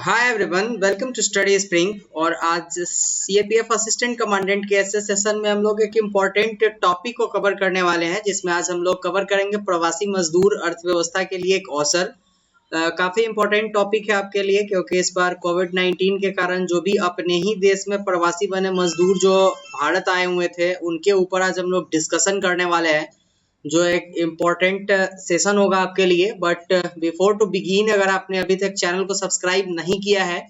Hi everyone, welcome to study spring. और आज CAPF assistant commandant के ऐसे सेशन में हम लोग एक इम्पॉर्टेंट टॉपिक को कवर करने वाले हैं, जिसमें आज हम लोग कवर करेंगे प्रवासी मजदूर अर्थव्यवस्था के लिए एक अवसर। काफी इम्पोर्टेंट टॉपिक है आपके लिए, क्योंकि इस बार कोविड-19 के कारण जो भी अपने ही देश में प्रवासी बने मजदूर जो भारत आए हुए थे, उनके ऊपर आज हम लोग डिस्कशन करने वाले हैं, जो एक इम्पोर्टेंट सेशन होगा आपके लिए। बट बिफोर टू बिगिन, अगर आपने अभी तक चैनल को सब्सक्राइब नहीं किया है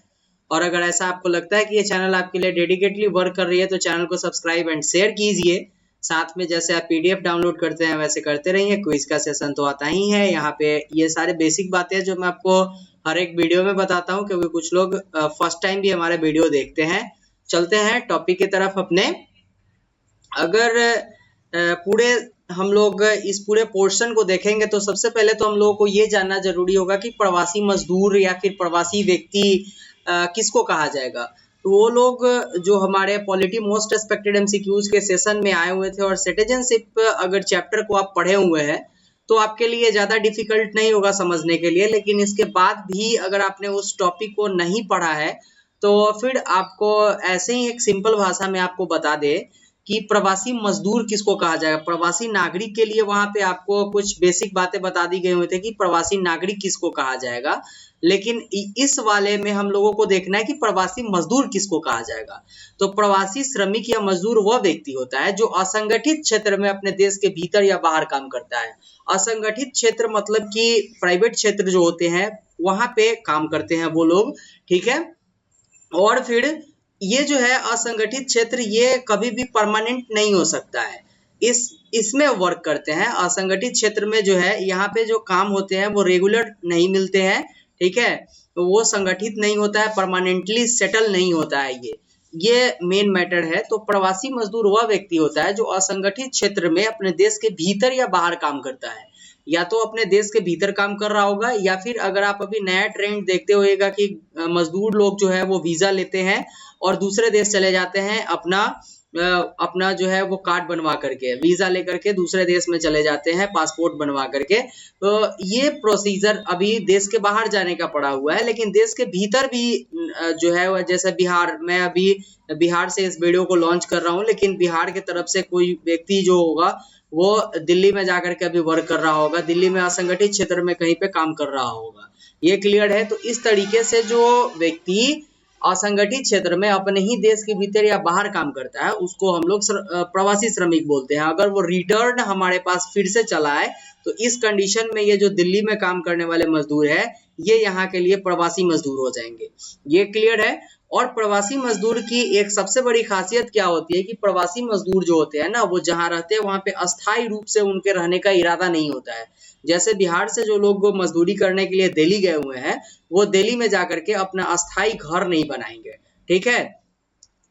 और अगर ऐसा आपको लगता है कि ये चैनल आपके लिए डेडिकेटली वर्क कर रही है, तो चैनल को सब्सक्राइब एंड शेयर कीजिए। साथ में जैसे आप पीडीएफ डाउनलोड करते हैं वैसे करते रहिए। क्विज का सेशन तो आता ही है, यहाँ पे ये सारे बेसिक बातें जो मैं आपको हर एक वीडियो में बताता हूँ, क्योंकि कुछ लोग फर्स्ट टाइम भी हमारे वीडियो देखते हैं। चलते हैं टॉपिक की तरफ अपने। अगर पूरे हम लोग इस पूरे पोर्शन को देखेंगे तो सबसे पहले तो हम लोगों को ये जानना जरूरी होगा कि प्रवासी मजदूर या फिर प्रवासी व्यक्ति किसको कहा जाएगा। तो वो लोग जो हमारे पॉलिटी मोस्ट एक्सपेक्टेड एमसीक्यूज के सेशन में आए हुए थे, और सिटीजनशिप अगर चैप्टर को आप पढ़े हुए हैं तो आपके लिए ज्यादा डिफिकल्ट नहीं होगा समझने के लिए। लेकिन इसके बाद भी अगर आपने उस टॉपिक को नहीं पढ़ा है तो फिर आपको ऐसे ही एक सिंपल भाषा में आपको बता दे कि प्रवासी मजदूर किसको कहा जाएगा। प्रवासी नागरिक के लिए वहां पे आपको कुछ बेसिक बातें बता दी गई हुई थी कि प्रवासी नागरिक किसको कहा जाएगा, लेकिन इस वाले में हम लोगों को देखना है कि प्रवासी मजदूर किसको कहा जाएगा। तो प्रवासी श्रमिक या मजदूर वह व्यक्ति होता है जो असंगठित क्षेत्र में अपने देश के भीतर या बाहर काम करता है। असंगठित क्षेत्र मतलब कि प्राइवेट क्षेत्र जो होते हैं वहां पे काम करते हैं वो लोग, ठीक है। और फिर ये जो है असंगठित क्षेत्र, ये कभी भी परमानेंट नहीं हो सकता है। इसमें वर्क करते हैं असंगठित क्षेत्र में जो है, यहाँ पे जो काम होते हैं वो रेगुलर नहीं मिलते हैं, ठीक है। तो वो संगठित नहीं होता है, परमानेंटली सेटल नहीं होता है। ये मेन मैटर है। तो प्रवासी मजदूर वह व्यक्ति होता है जो असंगठित क्षेत्र में अपने देश के भीतर या बाहर काम करता है। या तो अपने देश के भीतर काम कर रहा होगा, या फिर अगर आप अभी नया ट्रेंड देखते होइएगा कि मजदूर लोग जो है वो वीजा लेते हैं और दूसरे देश चले जाते हैं, अपना जो है वो कार्ड बनवा करके, वीजा लेकर के दूसरे देश में चले जाते हैं, पासपोर्ट बनवा करके। तो ये प्रोसीजर अभी देश के बाहर जाने का पड़ा हुआ है, लेकिन देश के भीतर भी जो है, जैसे बिहार, मैं अभी बिहार से इस वीडियो को लॉन्च कर रहा हूँ, लेकिन बिहार की तरफ से कोई व्यक्ति जो होगा वो दिल्ली में जाकर के अभी वर्क कर रहा होगा, दिल्ली में असंगठित क्षेत्र में कहीं पे काम कर रहा होगा। ये क्लियर है। तो इस तरीके से जो व्यक्ति असंगठित क्षेत्र में अपने ही देश के भीतर या बाहर काम करता है उसको हम लोग प्रवासी श्रमिक बोलते हैं। अगर वो रिटर्न हमारे पास फिर से चला है तो इस कंडीशन में ये जो दिल्ली में काम करने वाले मजदूर है, ये यहाँ के लिए प्रवासी मजदूर हो जाएंगे। ये क्लियर है। और प्रवासी मजदूर की एक सबसे बड़ी खासियत क्या होती है कि प्रवासी मजदूर जो होते हैं ना, वो जहाँ रहते हैं वहां पे अस्थायी रूप से उनके रहने का इरादा नहीं होता है। जैसे बिहार से जो लोग मजदूरी करने के लिए दिल्ली गए हुए हैं, वो दिल्ली में जाकर के अपना अस्थायी घर नहीं बनाएंगे, ठीक है।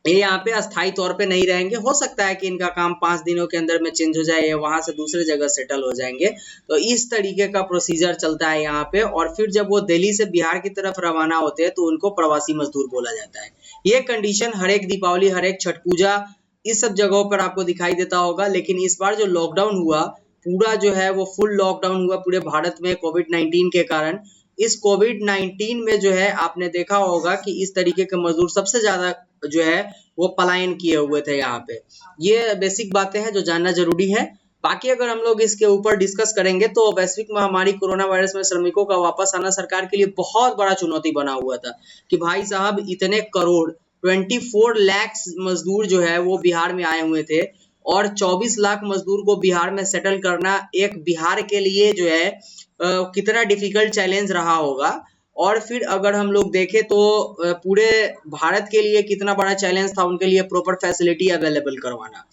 ये यहाँ पे अस्थायी तौर पे नहीं रहेंगे। हो सकता है कि इनका काम 5 दिनों के अंदर में चेंज हो जाए, या वहां से दूसरे जगह सेटल हो जाएंगे। तो इस तरीके का प्रोसीजर चलता है यहाँ पे। और फिर जब वो दिल्ली से बिहार की तरफ रवाना होते हैं तो उनको प्रवासी मजदूर बोला जाता है। ये कंडीशन हर एक दीपावली, हर एक छठ पूजा, इस सब जगहों पर आपको दिखाई देता होगा। लेकिन इस बार जो लॉकडाउन हुआ, पूरा जो है वो फुल लॉकडाउन हुआ पूरे भारत में कोविड-19 के कारण। इस कोविड-19 में जो है आपने देखा होगा कि इस तरीके के मजदूर सबसे ज्यादा जो है वो पलायन किए हुए थे यहाँ पे। ये बेसिक बातें हैं जो जानना जरूरी है। बाकी अगर हम लोग इसके ऊपर डिस्कस करेंगे तो वैश्विक महामारी कोरोना वायरस में श्रमिकों का वापस आना सरकार के लिए बहुत बड़ा चुनौती बना हुआ था कि भाई साहब इतने करोड़ 24 लाख मजदूर जो है वो बिहार में आए हुए थे, और 24 लाख मजदूर को बिहार में सेटल करना एक बिहार के लिए जो है कितना डिफिकल्ट चैलेंज रहा होगा। और फिर अगर हम लोग देखें तो पूरे भारत के लिए कितना बड़ा चैलेंज था उनके लिए प्रॉपर फैसिलिटी अवेलेबल करवाना,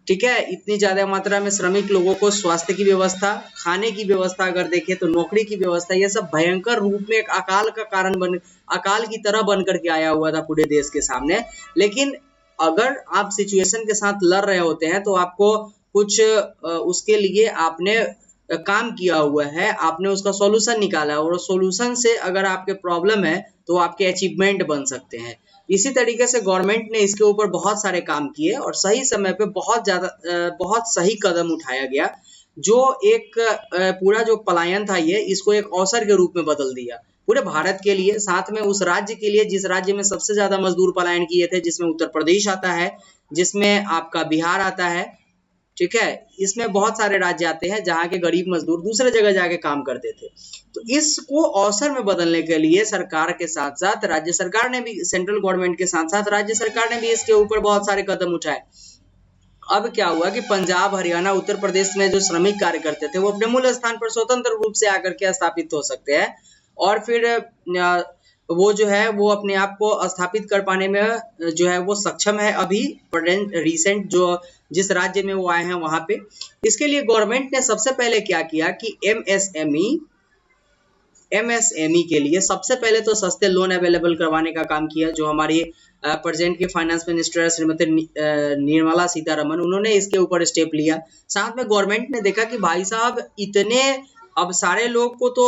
ठीक है। इतनी ज्यादा मात्रा में श्रमिक लोगों को स्वास्थ्य की व्यवस्था, खाने की व्यवस्था, अगर देखें तो नौकरी की व्यवस्था, ये सब भयंकर रूप में एक अकाल की तरह बन करके आया हुआ था पूरे देश के सामने। लेकिन अगर आप सिचुएशन के साथ लड़ रहे होते हैं तो आपको कुछ उसके लिए आपने काम किया हुआ है, आपने उसका सॉल्यूशन निकाला है, और सॉल्यूशन से अगर आपके प्रॉब्लम है तो आपके अचीवमेंट बन सकते हैं। इसी तरीके से गवर्नमेंट ने इसके ऊपर बहुत सारे काम किए और सही समय पे बहुत सही कदम उठाया गया, जो एक पूरा जो पलायन था ये इसको एक अवसर के रूप में बदल दिया। पूरे भारत के लिए, साथ में उस राज्य के लिए जिस राज्य में सबसे ज्यादा मजदूर पलायन किए थे, जिसमें उत्तर प्रदेश आता है, जिसमें आपका बिहार आता है, ठीक है, इसमें बहुत सारे राज्य आते हैं जहाँ के गरीब मजदूर दूसरे जगह जाके काम करते थे। तो इसको अवसर में बदलने के लिए सरकार के साथ साथ राज्य सरकार ने भी, सेंट्रल गवर्नमेंट के साथ साथ राज्य सरकार ने भी इसके ऊपर बहुत सारे कदम उठाए। अब क्या हुआ कि पंजाब, हरियाणा, उत्तर प्रदेश में जो श्रमिक कार्य करते थे वो अपने मूल स्थान पर स्वतंत्र रूप से आकर के स्थापित हो सकते हैं, और फिर वो जो है वो अपने आप को स्थापित कर पाने में जो है वो सक्षम है अभी रिसेंट जो जिस राज्य में वो आए हैं वहां पे। इसके लिए गवर्नमेंट ने सबसे पहले क्या किया कि एमएसएमई के लिए सबसे पहले तो सस्ते लोन अवेलेबल करवाने का काम किया, जो हमारी प्रेजेंट के फाइनेंस मिनिस्टर श्रीमती निर्मला सीतारमन, उन्होंने इसके ऊपर स्टेप लिया। साथ में गवर्नमेंट ने देखा कि भाई साहब इतने अब सारे लोग को तो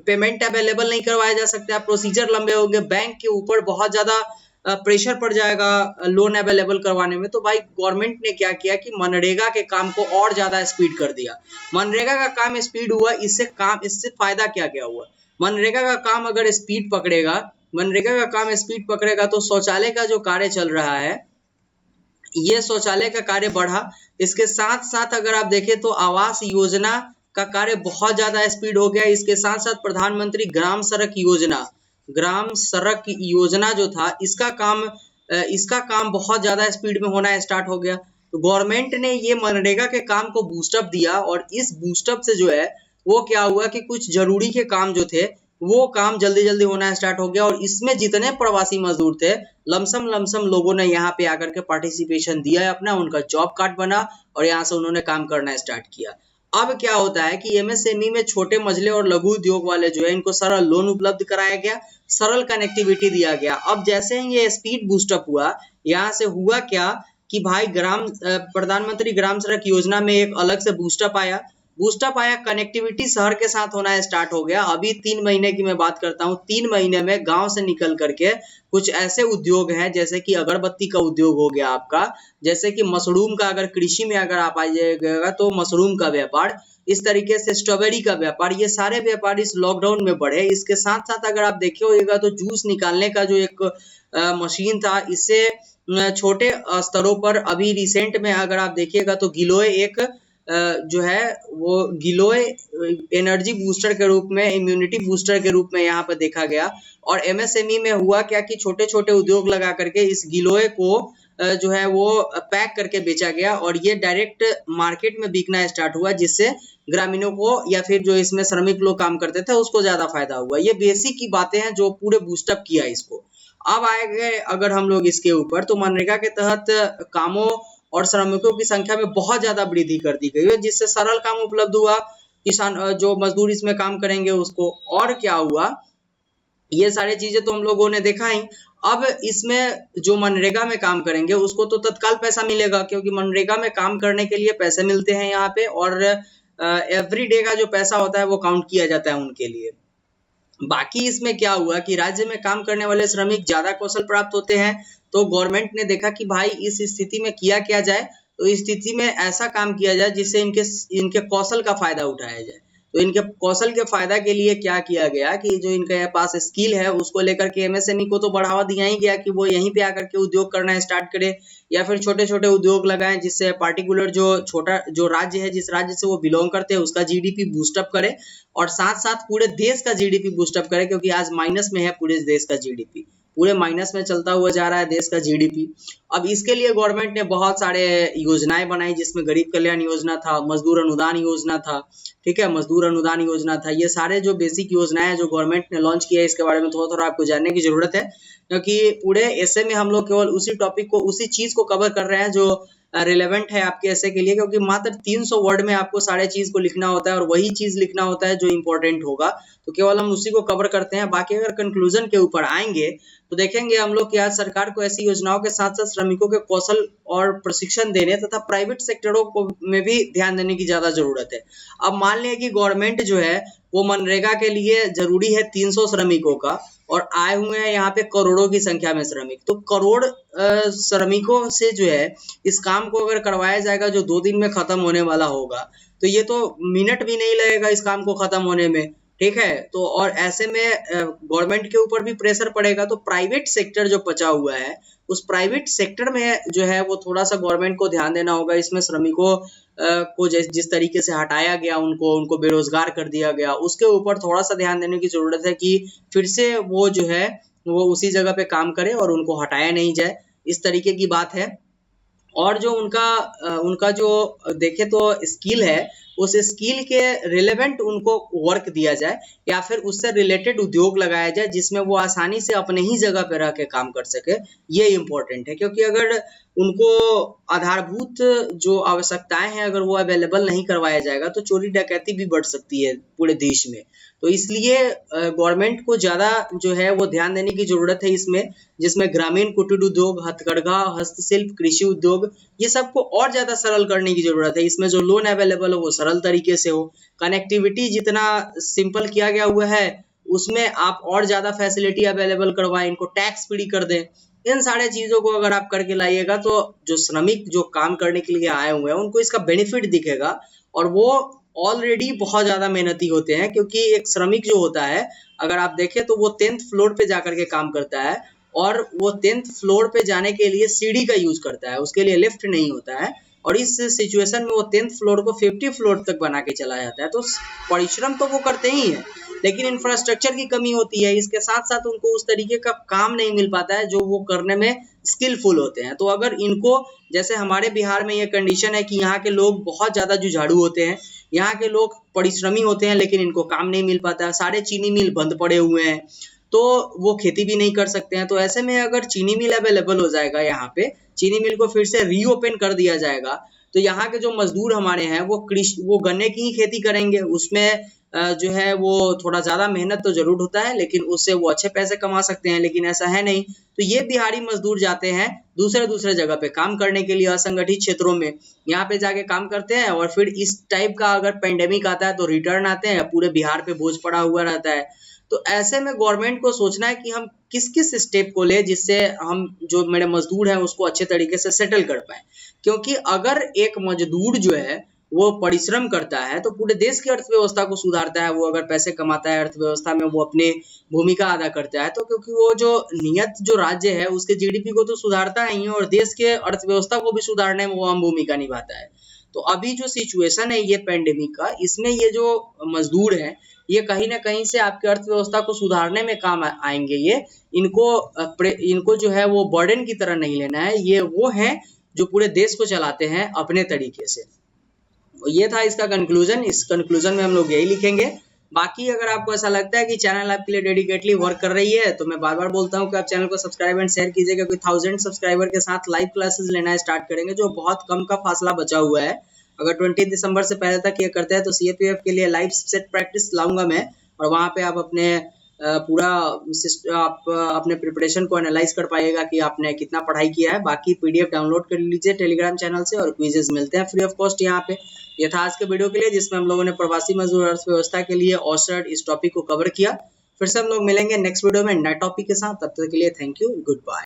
पेमेंट अवेलेबल नहीं करवाया जा सकता, प्रोसीजर लंबे होंगे, बैंक के ऊपर बहुत ज्यादा प्रेशर पड़ जाएगा लोन अवेलेबल करवाने में। तो भाई गवर्नमेंट ने क्या किया कि मनरेगा के काम को और ज्यादा स्पीड कर दिया। मनरेगा का काम स्पीड हुआ, इससे फायदा क्या क्या हुआ? मनरेगा का काम अगर स्पीड पकड़ेगा तो शौचालय का जो कार्य चल रहा है, ये शौचालय का कार्य बढ़ा। इसके साथ साथ अगर आप देखें तो आवास योजना का कार्य बहुत ज्यादा स्पीड हो गया। इसके साथ साथ प्रधानमंत्री ग्राम सड़क योजना जो था, इसका काम बहुत ज्यादा स्पीड में होना स्टार्ट हो गया। तो गवर्नमेंट ने ये मनरेगा के काम को बूस्टअप दिया, और इस बूस्टअप से जो है वो क्या हुआ कि कुछ जरूरी के काम जो थे वो काम जल्दी जल्दी होना स्टार्ट हो गया। और इसमें जितने प्रवासी मजदूर थे, लमसम लोगों ने यहाँ पे आकर के पार्टिसिपेशन दिया अपना, उनका जॉब कार्ड बना और यहाँ से उन्होंने काम करना स्टार्ट किया। अब क्या होता है कि एमएसएमई में छोटे मझले और लघु उद्योग वाले जो है इनको सरल लोन उपलब्ध कराया गया, सरल कनेक्टिविटी दिया गया। अब जैसे ही ये स्पीड बूस्टअप हुआ, यहाँ से हुआ क्या कि भाई प्रधानमंत्री ग्राम सड़क योजना में एक अलग से बूस्टअप आया, कनेक्टिविटी शहर के साथ होना स्टार्ट हो गया। अभी 3 महीने की मैं बात करता हूँ, 3 महीने में गांव से निकल करके कुछ ऐसे उद्योग हैं जैसे कि अगरबत्ती का उद्योग हो गया आपका, जैसे कि मशरूम का, अगर कृषि में अगर आप आइएगा तो मशरूम का व्यापार, इस तरीके से स्ट्रॉबेरी का व्यापार, ये सारे व्यापार इस लॉकडाउन में बढ़े। इसके साथ साथ अगर आप देखे होगा तो जूस निकालने का जो एक मशीन था, इससे छोटे स्तरों पर अभी रिसेंट में अगर आप देखिएगा तो गिलोय एक जो है वो गिलोय एनर्जी बूस्टर के रूप में, इम्यूनिटी बूस्टर के रूप में यहाँ पर देखा गया। और एमएसएमई में हुआ क्या कि छोटे छोटे उद्योग लगा करके इस गिलोय को जो है वो पैक करके बेचा गया, और ये डायरेक्ट मार्केट में बिकना स्टार्ट हुआ, जिससे ग्रामीणों को या फिर जो इसमें श्रमिक लोग काम करते थे उसको ज्यादा फायदा हुआ। ये बेसिक की बातें हैं जो पूरे बूस्टअप किया इसको। अब आएंगे अगर हम लोग इसके ऊपर, तो मनरेगा के तहत कामों और श्रमिकों की संख्या में बहुत ज्यादा वृद्धि कर दी गई है, जिससे सरल काम उपलब्ध हुआ किसान जो मजदूर इसमें काम करेंगे उसको। और क्या हुआ, ये सारी चीजें तो हम लोगों ने देखा ही। अब इसमें जो मनरेगा में काम करेंगे उसको तो तत्काल पैसा मिलेगा, क्योंकि मनरेगा में काम करने के लिए पैसे मिलते हैं यहाँ पे, और एवरी डे का जो पैसा होता है वो काउंट किया जाता है उनके लिए। बाकी इसमें क्या हुआ कि राज्य में काम करने वाले श्रमिक ज्यादा कौशल प्राप्त होते हैं, तो गवर्नमेंट ने देखा कि भाई इस स्थिति में किया जाए, तो इस स्थिति में ऐसा काम किया जाए जिससे इनके कौशल का फायदा उठाया जाए। तो इनके कौशल के फायदा के लिए क्या किया गया कि जो इनके पास स्किल है उसको लेकर के एमएसएमई को तो बढ़ावा दिया ही गया कि वो यहीं पे आकर के उद्योग करना स्टार्ट करे, या फिर छोटे छोटे उद्योग लगाएं, जिससे पार्टिकुलर जो राज्य है, जिस राज्य से वो बिलोंग करते हैं उसका जीडीपी बूस्टअप करे, और साथ साथ पूरे देश का जीडीपी बूस्टअप करे, क्योंकि आज माइनस में है पूरे देश का जीडीपी, पूरे माइनस में चलता हुआ जा रहा है देश का जीडीपी। अब इसके लिए गवर्नमेंट ने बहुत सारे योजनाएं बनाई, जिसमें गरीब कल्याण योजना था, मजदूर अनुदान योजना था, ठीक है, मजदूर अनुदान योजना था। ये सारे जो बेसिक योजनाएं जो गवर्नमेंट ने लॉन्च किया है, इसके बारे में थोड़ा थोड़ा आपको जानने की जरूरत है, क्योंकि पूरे ऐसे में हम लोग केवल उसी टॉपिक को, उसी चीज को कवर कर रहे हैं जो रिलेवेंट है आपके ऐसे के लिए, क्योंकि मात्र 300 वर्ड में आपको सारे चीज को लिखना होता है, और वही चीज लिखना होता है जो इंपॉर्टेंट होगा, तो केवल हम उसी को कवर करते हैं। बाकी अगर कंक्लूजन के ऊपर आएंगे तो देखेंगे हम लोग कि आज सरकार को ऐसी योजनाओं के साथ साथ श्रमिकों के कौशल और प्रशिक्षण देने तथा प्राइवेट सेक्टरों को में भी ध्यान देने की ज्यादा जरूरत है। अब मान लिया कि गवर्नमेंट जो है वो मनरेगा के लिए जरूरी है 300 श्रमिकों का, और आए हुए हैं यहाँ पे करोड़ों की संख्या में श्रमिक, तो करोड़ श्रमिकों से जो है इस काम को अगर करवाया जाएगा जो 2 दिन में खत्म होने वाला होगा, तो ये तो मिनट भी नहीं लगेगा इस काम को खत्म होने में। ठीक है। तो और ऐसे में गवर्नमेंट के ऊपर भी प्रेशर पड़ेगा, तो प्राइवेट सेक्टर जो बचा हुआ है उस प्राइवेट सेक्टर में जो है वो थोड़ा सा गवर्नमेंट को ध्यान देना होगा। इसमें श्रमिकों को जिस तरीके से हटाया गया, उनको बेरोजगार कर दिया गया, उसके ऊपर थोड़ा सा ध्यान देने की जरूरत है कि फिर से वो जो है वो उसी जगह पे काम करे और उनको हटाया नहीं जाए, इस तरीके की बात है। और जो उनका जो देखे तो स्किल है, उस स्किल के रिलेवेंट उनको वर्क दिया जाए या फिर उससे रिलेटेड उद्योग लगाया जाए जिसमें वो आसानी से अपने ही जगह पे रह के काम कर सके। ये इम्पोर्टेंट है, क्योंकि अगर उनको आधारभूत जो आवश्यकताएं हैं अगर वो अवेलेबल नहीं करवाया जाएगा तो चोरी डकैती भी बढ़ सकती है पूरे देश में। तो इसलिए गवर्नमेंट को ज्यादा जो है वो ध्यान देने की जरूरत है इसमें, जिसमें ग्रामीण कुटीर उद्योग, हथकरघा, हस्तशिल्प, कृषि उद्योग, ये सबको और ज्यादा सरल करने की जरूरत है। इसमें जो लोन अवेलेबल हो वो सरल तरीके से हो, कनेक्टिविटी जितना सिंपल किया गया हुआ है उसमें आप और ज्यादा फैसिलिटी अवेलेबल करवाएं, इनको टैक्स फ्री कर दें। इन सारे चीजों को अगर आप करके लाइएगा तो जो श्रमिक जो काम करने के लिए आए हुए हैं उनको इसका बेनिफिट दिखेगा। और वो ऑलरेडी बहुत ज्यादा मेहनती होते हैं, क्योंकि एक श्रमिक जो होता है अगर आप देखें तो वो 10th फ्लोर पे जाकर के काम करता है, और वो 10th फ्लोर पे जाने के लिए सीढ़ी का यूज करता है, उसके लिए लिफ्ट नहीं होता है। और इस सिचुएशन में वो 10th फ्लोर को 50 फ्लोर तक बना के चला जाता है। तो परिश्रम तो वो करते ही है, लेकिन इंफ्रास्ट्रक्चर की कमी होती है, इसके साथ साथ उनको उस तरीके का काम नहीं मिल पाता है जो वो करने में स्किलफुल होते हैं। तो अगर इनको, जैसे हमारे बिहार में ये कंडीशन है कि यहाँ के लोग बहुत ज्यादा जुझाड़ू होते हैं, यहाँ के लोग परिश्रमी होते हैं, लेकिन इनको काम नहीं मिल पाता है, सारे चीनी मिल बंद पड़े हुए हैं, तो वो खेती भी नहीं कर सकते हैं। तो ऐसे में अगर चीनी मिल अवेलेबल हो जाएगा, यहाँ पे चीनी मिल को फिर से रीओपन कर दिया जाएगा, तो यहाँ के जो मजदूर हमारे हैं वो गन्ने की ही खेती करेंगे। उसमें जो है वो थोड़ा ज्यादा मेहनत तो जरूर होता है, लेकिन उससे वो अच्छे पैसे कमा सकते हैं, लेकिन ऐसा है नहीं। तो ये बिहारी मजदूर जाते हैं दूसरे जगह पे काम करने के लिए, असंगठित क्षेत्रों में यहाँ पे जाके काम करते हैं, और फिर इस टाइप का अगर पेंडेमिक आता है तो रिटर्न आते हैं, पूरे बिहार पे बोझ पड़ा हुआ रहता है। तो ऐसे में गवर्नमेंट को सोचना है कि हम किस किस स्टेप को ले जिससे हम जो मेरे मजदूर हैं उसको अच्छे तरीके से सेटल कर पाए। क्योंकि अगर एक मजदूर जो है वो परिश्रम करता है तो पूरे देश की अर्थव्यवस्था को सुधारता है। वो अगर पैसे कमाता है अर्थव्यवस्था में, वो अपनी भूमिका अदा करता है, तो क्योंकि वो जो नियत जो राज्य है उसके जीडीपी को तो सुधारता ही है, और देश के अर्थव्यवस्था को भी सुधारने में वो अहम भूमिका निभाता है। तो अभी जो सिचुएशन है ये पेंडेमिक का, इसमें ये जो मजदूर है ये कहीं ना कहीं से आपकी अर्थव्यवस्था को सुधारने में काम आएंगे। ये इनको जो है वो बर्डन की तरह नहीं लेना है, ये वो है जो पूरे देश को चलाते हैं अपने तरीके से। ये था इसका कंक्लूजन। इस कंक्लूजन में हम लोग यही लिखेंगे। बाकी अगर आपको ऐसा लगता है कि चैनल आपके लिए डेडिकेटली वर्क कर रही है तो मैं बार बार बोलता हूँ कि आप चैनल को सब्सक्राइब एंड शेयर कीजिए, क्योंकि 1000 सब्सक्राइबर के साथ लाइव क्लासेस लेना स्टार्ट करेंगे, जो बहुत कम का फासला बचा हुआ है। अगर 20 दिसंबर से पहले तक ये करते हैं तो सीएपीएफ के लिए लाइव सेट प्रैक्टिस लाऊंगा मैं, और वहाँ पे आप अपने पूरा आप अपने प्रिपरेशन को एनालाइज कर पाइएगा कि आपने कितना पढ़ाई किया है। बाकी पीडीएफ डाउनलोड कर लीजिए टेलीग्राम चैनल से, और क्विजेज मिलते हैं फ्री ऑफ कॉस्ट यहाँ पे। ये था आज के वीडियो के लिए, जिसमें हम लोगों ने प्रवासी मजदूर अर्थव्यवस्था के लिए औसत इस टॉपिक को कवर किया। फिर से हम लोग मिलेंगे नेक्स्ट वीडियो में नए टॉपिक के साथ। तब तक के लिए थैंक यू, गुड बाय।